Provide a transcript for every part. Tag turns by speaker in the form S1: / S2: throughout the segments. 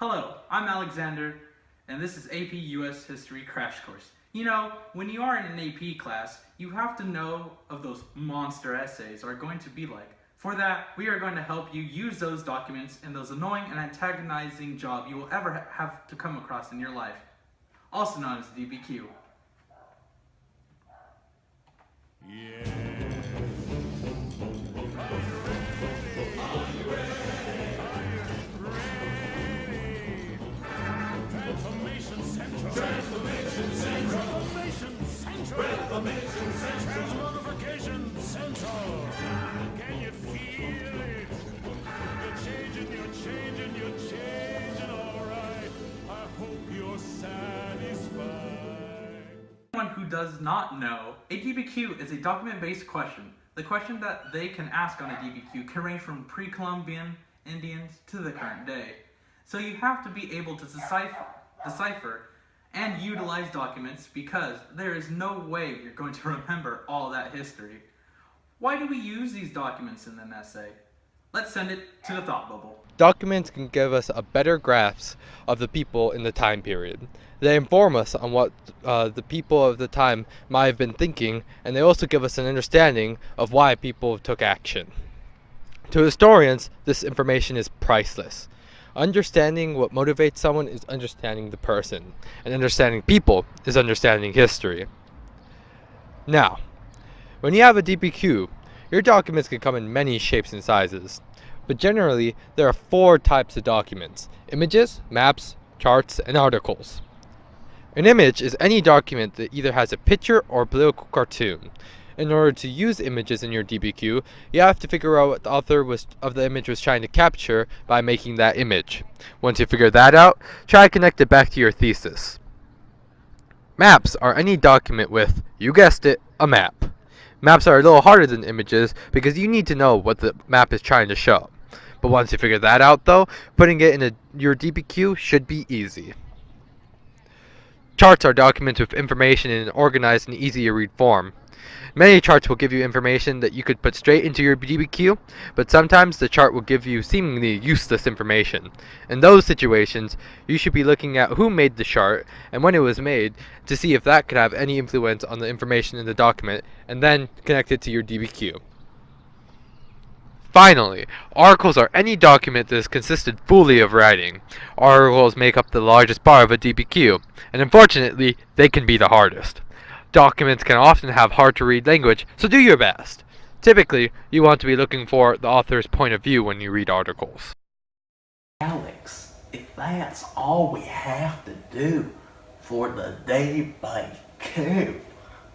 S1: Hello, I'm Alexander, and this is AP US History Crash Course. You know, when you are in an AP class, you have to know of those monster essays are going to be like. For that, we are going to help you use those documents in those annoying and antagonizing job you will ever have to come across in your life, also known as DBQ.
S2: Transformation Central. Can you feel it? You're changing, alright. I hope you're satisfied.
S1: Anyone who does not know, a DBQ is a document-based question. The question that they can ask on a DBQ can range from pre-Columbian Indians to the current day. So you have to be able to decipher and utilize documents because there is no way you're going to remember all that history. Why do we use these documents in an essay? Let's send it to the thought bubble.
S3: Documents can give us a better grasp of the people in the time period. They inform us on what the people of the time might have been thinking, and they also give us an understanding of why people took action. To historians, this information is priceless. Understanding what motivates someone is understanding the person, and understanding people is understanding history. Now, when you have a DBQ, your documents can come in many shapes and sizes, but generally there are 4 types of documents: images, maps, charts, and articles. An image is any document that either has a picture or a political cartoon. In order to use images in your DBQ, you have to figure out what the author of the image was trying to capture by making that image. Once you figure that out, try to connect it back to your thesis. Maps are any document with, you guessed it, a map. Maps are a little harder than images because you need to know what the map is trying to show. But once you figure that out though, putting it in your DBQ should be easy. Charts are documents with information in an organized and easy to read form. Many charts will give you information that you could put straight into your DBQ, but sometimes the chart will give you seemingly useless information. In those situations, you should be looking at who made the chart and when it was made to see if that could have any influence on the information in the document, and then connect it to your DBQ. Finally, articles are any document that is consisted fully of writing. Articles make up the largest part of a DBQ, and unfortunately, they can be the hardest. Documents can often have hard-to-read language, so do your best. Typically, you want to be looking for the author's point of view when you read articles.
S4: Alex, if that's all we have to do for the DBQ,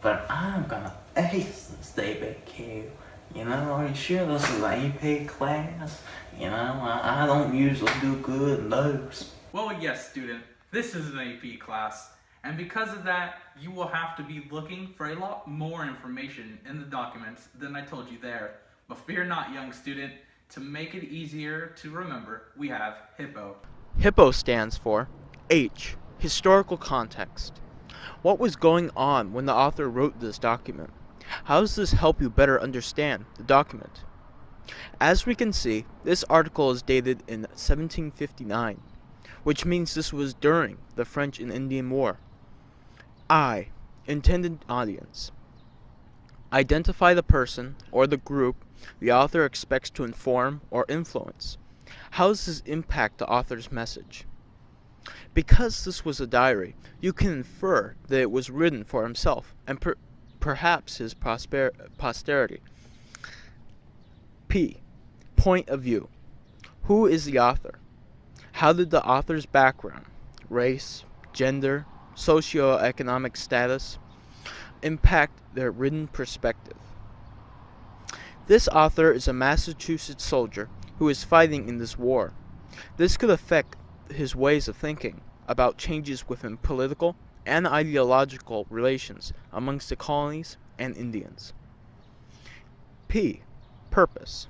S4: but I'm gonna ace this DBQ. You know, are you sure this is AP class? You know, I don't usually do good in those.
S1: Well, yes, student, this is an AP class. And because of that, you will have to be looking for a lot more information in the documents than I told you there. But fear not, young student. To make it easier to remember, we have HIPPO.
S5: HIPPO stands for H. Historical context. What was going on when the author wrote this document? How does this help you better understand the document? As we can see, this article is dated in 1759, which means this was during the French and Indian War. I. Intended audience. Identify the person or the group the author expects to inform or influence. How does this impact the author's message? Because this was a diary, you can infer that it was written for himself and perhaps his posterity. P. Point of view. Who is the author? How did the author's background, race, gender, socioeconomic status impact their written perspective? This author is a Massachusetts soldier who is fighting in this war. This could affect his ways of thinking about changes within political and ideological relations amongst the colonies and Indians. P. Purpose.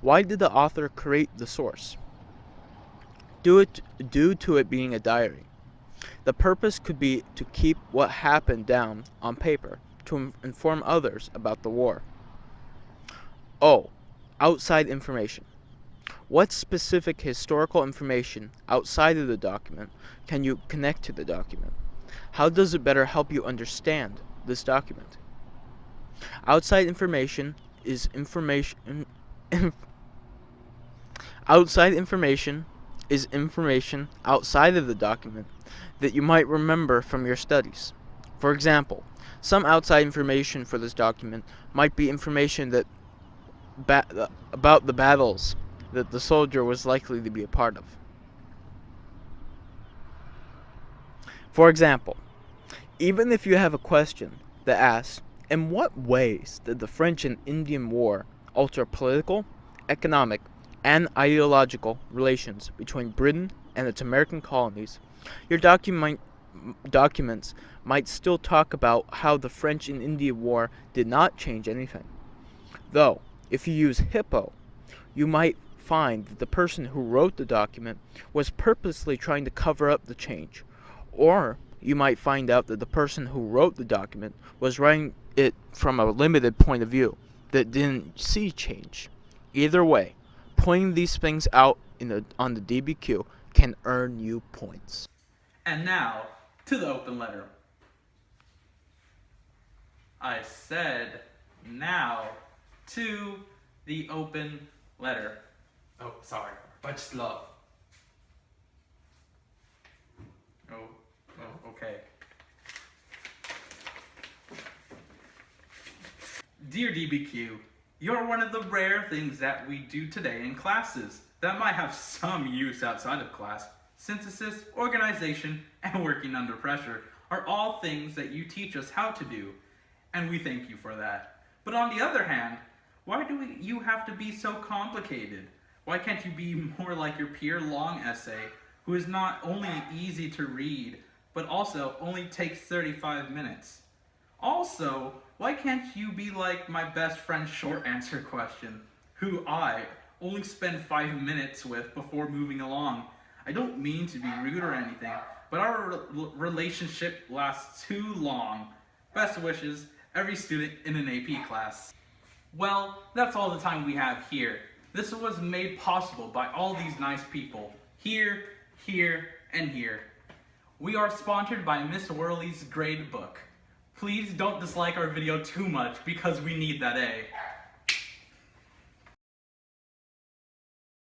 S5: Why did the author create the source? Due to it being a diary. The purpose could be to keep what happened down on paper to inform others about the war. O. Outside information. What specific historical information outside of the document can you connect to the document? How does it better help you understand this document? Outside information is information outside information outside of the document that you might remember from your studies. For example, some outside information for this document might be information that about the battles that the soldier was likely to be a part of. For example, even if you have a question that asks, in what ways did the French and Indian War alter political, economic, and ideological relations between Britain and its American colonies, your documents might still talk about how the French and Indian War did not change anything. Though, if you use HIPPO, you might find that the person who wrote the document was purposely trying to cover up the change, or you might find out that the person who wrote the document was writing it from a limited point of view that didn't see change. Either way, pointing these things out on the DBQ can earn you points.
S1: And now, to the open letter. I said, now, to the open letter. Oh, sorry, but slow. Okay. Dear DBQ, you're one of the rare things that we do today in classes that might have some use outside of class. Synthesis, organization, and working under pressure are all things that you teach us how to do, and we thank you for that. But on the other hand, why do you have to be so complicated? Why can't you be more like your Pierre Long essay, who is not only easy to read, but also only takes 35 minutes? Also, why can't you be like my best friend's short answer question, who I only spend 5 minutes with before moving along? I don't mean to be rude or anything, but our relationship lasts too long. Best wishes, every student in an AP class. Well, that's all the time we have here. This was made possible by all these nice people. Here, here, and here. We are sponsored by Miss Worley's grade book. Please don't dislike our video too much because we need that A.